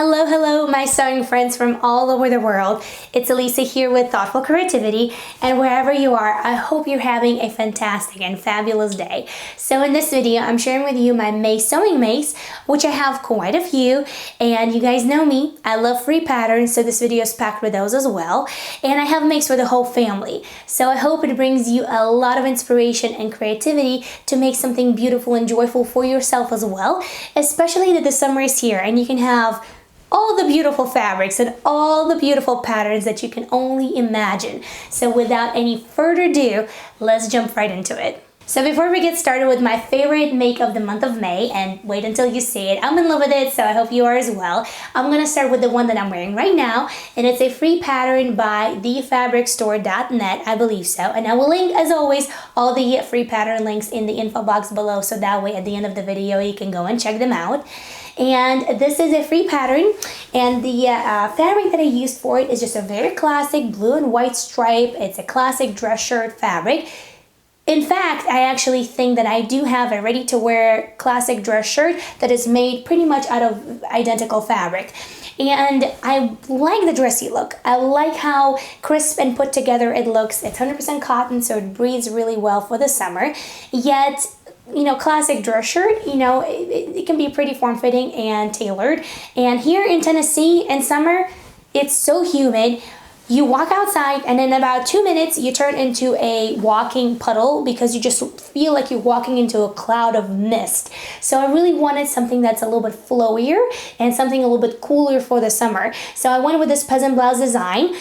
Hello, hello, my sewing friends from all over the world. It's Elisa here with Thoughtful Creativity, and wherever you are, I hope you're having a fantastic and fabulous day. So in this video, I'm sharing with you my May sewing makes, which I have quite a few, and you guys know me, I love free patterns, so this video is packed with those as well. And I have makes for the whole family, so I hope it brings you a lot of inspiration and creativity to make something beautiful and joyful for yourself as well, especially that the summer is here and you can have all the beautiful fabrics and all the beautiful patterns that you can only imagine. So without any further ado, let's jump right into it. So before we get started with my favorite make of the month of May, and wait until you see it, I'm in love with it, so I hope you are as well. I'm gonna start with the one that I'm wearing right now, and it's a free pattern by thefabricstore.net, I believe so. And I will link, as always, all the free pattern links in the info box below, so that way at the end of the video you can go and check them out. And this is a free pattern, and the fabric that I used for it is just a very classic blue and white stripe. It's a classic dress shirt fabric. In fact, I actually think that I do have a ready-to-wear classic dress shirt that is made pretty much out of identical fabric. And I like the dressy look. I like how crisp and put together it looks. It's 100% cotton, so it breathes really well for the summer. Yet, you know, classic dress shirt, you know, it can be pretty form-fitting and tailored. And here in Tennessee in summer, it's so humid. You walk outside and in about 2 minutes you turn into a walking puddle because you just feel like you're walking into a cloud of mist. So I really wanted something that's a little bit flowier and something a little bit cooler for the summer. So I went with this peasant blouse design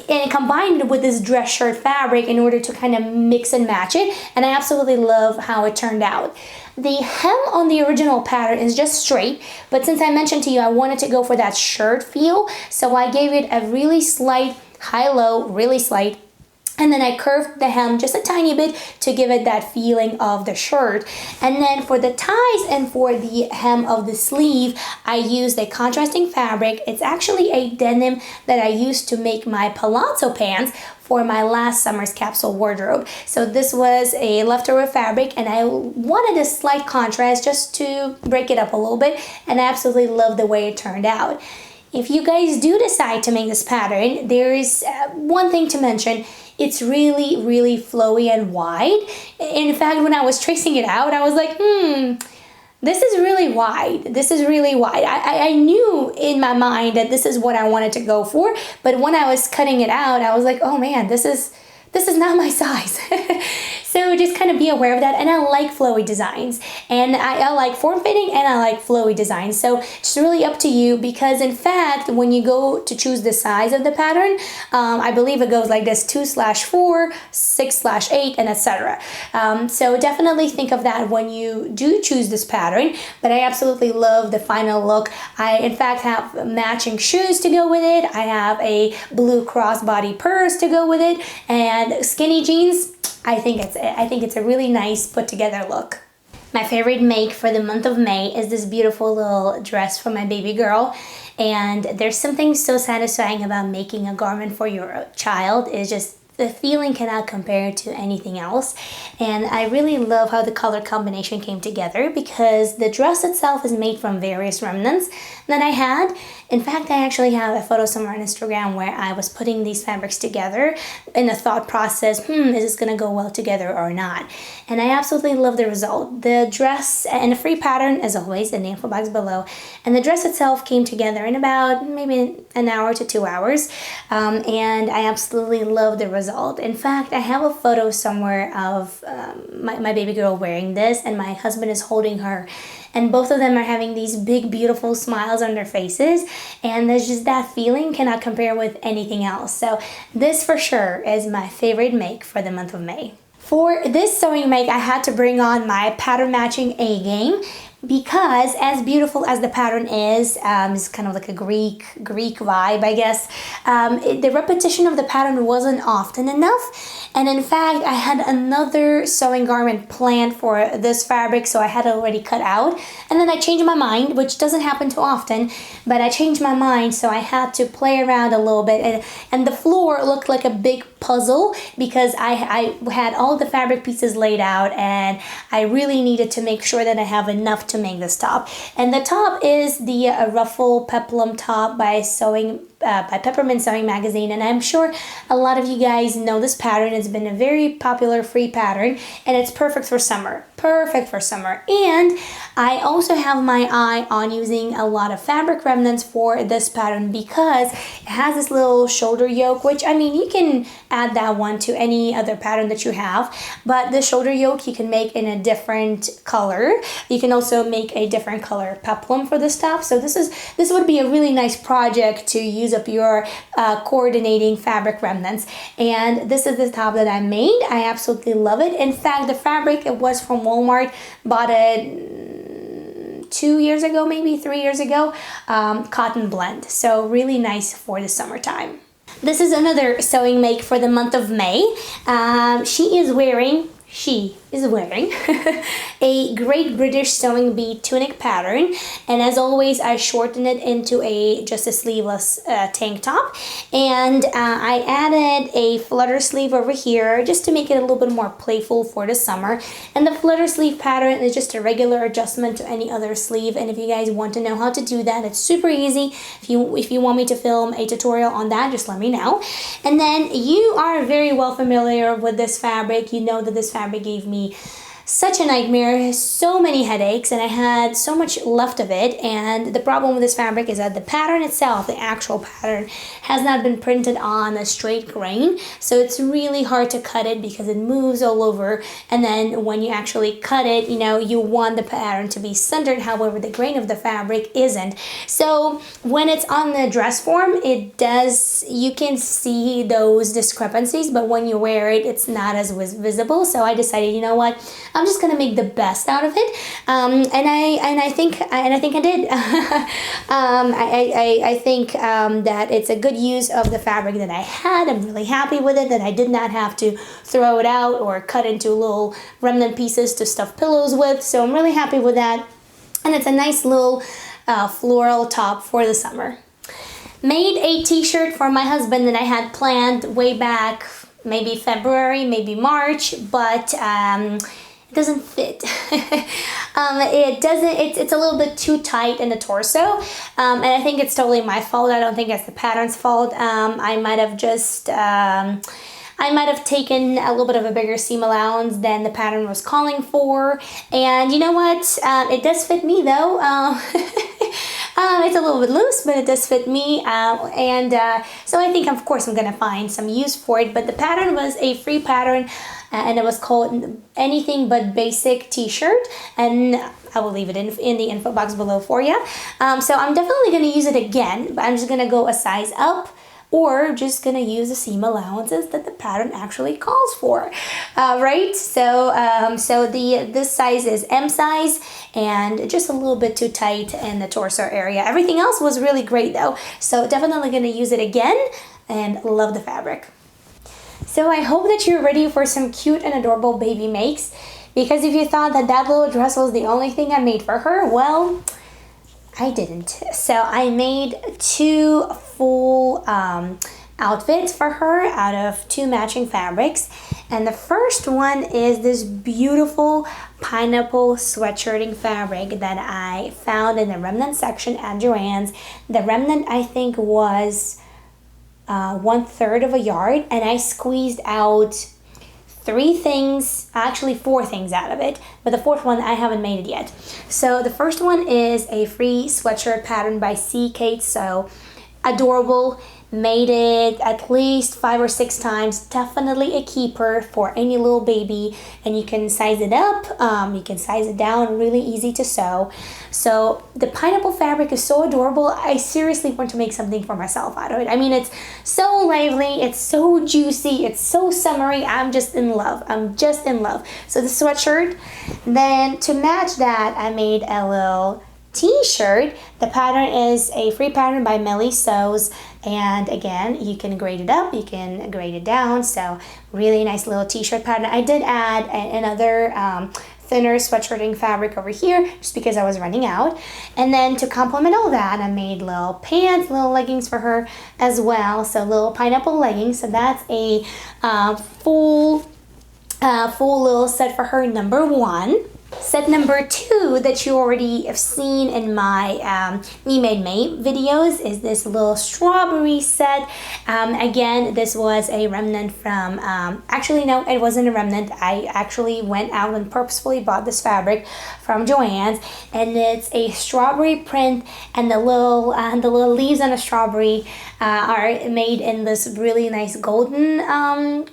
and combined it with this dress shirt fabric in order to kind of mix and match it, and I absolutely love how it turned out. The hem on the original pattern is just straight, but since I mentioned to you I wanted to go for that shirt feel, so I gave it a really slight high-low, really slight, and then I curved the hem just a tiny bit to give it that feeling of the shirt. And then for the ties and for the hem of the sleeve, I used a contrasting fabric. It's actually a denim that I used to make my palazzo pants for my last summer's capsule wardrobe. So this was a leftover fabric and I wanted a slight contrast just to break it up a little bit, and I absolutely love the way it turned out. If you guys do decide to make this pattern, there is one thing to mention. It's really, really flowy and wide. In fact, when I was tracing it out, I was like, this is really wide. This is really wide. I knew in my mind that this is what I wanted to go for, but when I was cutting it out, I was like, oh man, this is not my size. So just kind of be aware of that. And I like flowy designs, and I like form-fitting and I like flowy designs. So it's really up to you, because in fact, when you go to choose the size of the pattern, I believe it goes like this: 2/4, 6/8, and etc. So definitely think of that when you do choose this pattern. But I absolutely love the final look. I in fact have matching shoes to go with it. I have a blue crossbody purse to go with it, and skinny jeans. I think it's a really nice put together look. My favorite make for the month of May is this beautiful little dress for my baby girl. And there's something so satisfying about making a garment for your child. It's just, the feeling cannot compare to anything else. And I really love how the color combination came together, because the dress itself is made from various remnants that I had. In fact, I actually have a photo somewhere on Instagram where I was putting these fabrics together in the thought process, is this gonna go well together or not? And I absolutely love the result. The dress and a free pattern, as always, in the info box below. And the dress itself came together in about maybe an hour to 2 hours. And I absolutely love the result. In fact, I have a photo somewhere of my baby girl wearing this, and my husband is holding her. And both of them are having these big, beautiful smiles on their faces. And there's just that feeling cannot compare with anything else. So this for sure is my favorite make for the month of May. For this sewing make, I had to bring on my pattern matching A game, because as beautiful as the pattern is, it's kind of like a Greek vibe, I guess. The repetition of the pattern wasn't often enough. And in fact, I had another sewing garment planned for this fabric, so I had it already cut out. And then I changed my mind, which doesn't happen too often, but I changed my mind, so I had to play around a little bit. And the floor looked like a big puzzle, because I had all the fabric pieces laid out, and I really needed to make sure that I have enough to to make this top. And the top is the Ruffle peplum top by Peppermint Sewing Magazine, and I'm sure a lot of you guys know this pattern. It's been a very popular free pattern, and it's perfect for summer. Perfect for summer. And I also have my eye on using a lot of fabric remnants for this pattern because it has this little shoulder yoke, which, I mean, you can add that one to any other pattern that you have, but the shoulder yoke you can make in a different color. You can also make a different color peplum for this top. So this would be a really nice project to use up your coordinating fabric remnants. And this is the top that I made. I absolutely love it. In fact, the fabric, it was from Walmart. Bought it 2 years ago, maybe 3 years ago. Cotton blend. So really nice for the summertime. This is another sewing make for the month of May. She is wearing a Great British Sewing Bee tunic pattern, and as always I shortened it into just a sleeveless tank top, and I added a flutter sleeve over here just to make it a little bit more playful for the summer. And the flutter sleeve pattern is just a regular adjustment to any other sleeve, and if you guys want to know how to do that, it's super easy. If you want me to film a tutorial on that, just let me know. And then you are very well familiar with this fabric. You know that this fabric gave me such a nightmare, so many headaches, and I had so much left of it. And the problem with this fabric is that the pattern itself, the actual pattern, has not been printed on a straight grain, so it's really hard to cut it because it moves all over. And then when you actually cut it, you know, you want the pattern to be centered, however the grain of the fabric isn't. So when it's on the dress form, you can see those discrepancies, but when you wear it, it's not as visible. So I decided, you know what, I'm just gonna make the best out of it, and I think I did. I think that it's a good use of the fabric that I had. I'm really happy with it, that I did not have to throw it out or cut into little remnant pieces to stuff pillows with. So I'm really happy with that, and it's a nice little floral top for the summer. Made a t-shirt for my husband that I had planned way back, maybe February, maybe March, but doesn't fit. It's a little bit too tight in the torso, and I think it's totally my fault. I don't think it's the pattern's fault. I might have taken a little bit of a bigger seam allowance than the pattern was calling for, and you know what, it does fit me though. It's a little bit loose, but it does fit me, so I think, of course, I'm gonna find some use for it. But the pattern was a free pattern, and it was called Anything But Basic T-shirt, and I will leave it in the info box below for you. So I'm definitely gonna use it again, but I'm just gonna go a size up, or just gonna use the seam allowances that the pattern actually calls for, right? So this size is M size, and just a little bit too tight in the torso area. Everything else was really great though, so definitely gonna use it again, and love the fabric. So I hope that you're ready for some cute and adorable baby makes, because if you thought that little dress was the only thing I made for her, well, I didn't. So I made 2 full outfits for her out of 2 matching fabrics. And the first one is this beautiful pineapple sweatshirting fabric that I found in the remnant section at Joann's. The remnant, I think, was 1/3 of a yard, and I squeezed out 3 things, actually 4 things out of it, but the 4th one I haven't made it yet. So the first one is a free sweatshirt pattern by C. Kate Sew. Adorable. Made it at least 5 or 6 times. Definitely a keeper for any little baby, and you can size it up, you can size it down, really easy to sew. So the pineapple fabric is so adorable. I seriously want to make something for myself out of it. I mean, it's so lively, it's so juicy, it's so summery. I'm just in love. I'm just in love. So the sweatshirt. Then to match that, I made a little t-shirt. The pattern is a free pattern by Millie Sews, and again, you can grade it up, you can grade it down. So really nice little t-shirt pattern. I did add another thinner sweatshirting fabric over here just because I was running out. And then to complement all that, I made little pants, little leggings for her as well. So little pineapple leggings. So that's a full little set for her, number 1. Set number 2 that you already have seen in my Me Made May videos is this little strawberry set. Again, this was a remnant from, actually no, it wasn't a remnant. I actually went out and purposefully bought this fabric from Joann's, and it's a strawberry print, and the little leaves on the strawberry are made in this really nice golden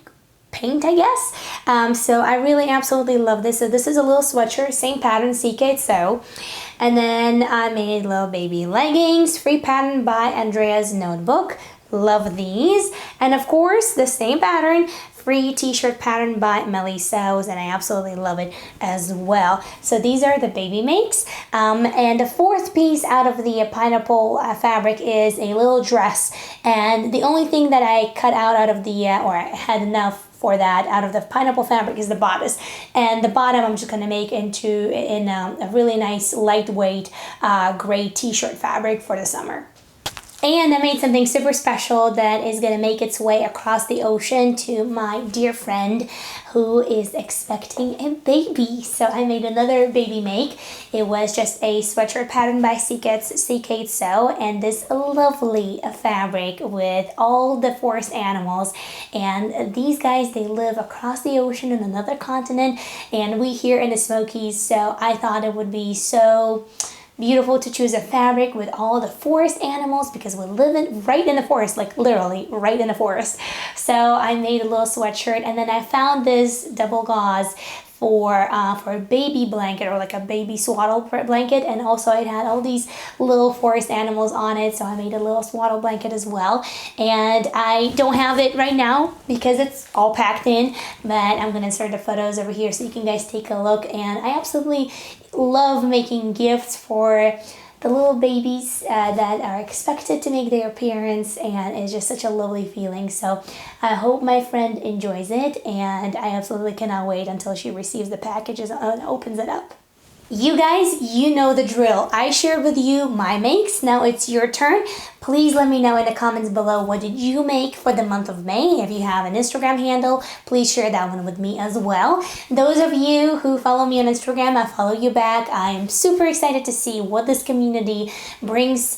paint, I guess. So I really absolutely love this. So this is a little sweatshirt, same pattern, CK sew. And then I made little baby leggings, free pattern by Andrea's Notebook. Love these. And of course, the same pattern, free t-shirt pattern by Melly Sews, and I absolutely love it as well. So these are the baby makes. And the fourth piece out of the pineapple fabric is a little dress. And the only thing that I cut out of the, or I had enough for that out of the pineapple fabric is the bodice, and the bottom I'm just gonna make into a really nice lightweight gray t-shirt fabric for the summer. And I made something super special that is going to make its way across the ocean to my dear friend who is expecting a baby. So I made another baby make. It was just a sweatshirt pattern by CK Sew, and this lovely fabric with all the forest animals. And these guys, they live across the ocean in another continent, and we here in the Smokies. So I thought it would be so beautiful to choose a fabric with all the forest animals, because we live right in the forest, like literally right in the forest. So I made a little sweatshirt, and then I found this double gauze for a baby blanket, or like a baby swaddle blanket, and also it had all these little forest animals on it, so I made a little swaddle blanket as well. And I don't have it right now because it's all packed in, but I'm gonna insert the photos over here so you can guys take a look. And I absolutely love making gifts for the little babies that are expected to make their appearance, and it's just such a lovely feeling. So I hope my friend enjoys it, and I absolutely cannot wait until she receives the packages and opens it up. You guys, you know the drill. I shared with you my makes. Now it's your turn. Please let me know in the comments below, what did you make for the month of May? If you have an Instagram handle, please share that one with me as well. Those of you who follow me on Instagram, I follow you back. I'm super excited to see what this community brings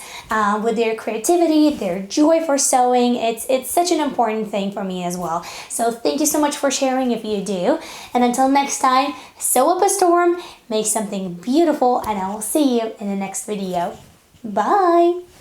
with their creativity, their joy for sewing. It's such an important thing for me as well. So thank you so much for sharing if you do. And until next time, sew up a storm, make something beautiful, and I will see you in the next video. Bye!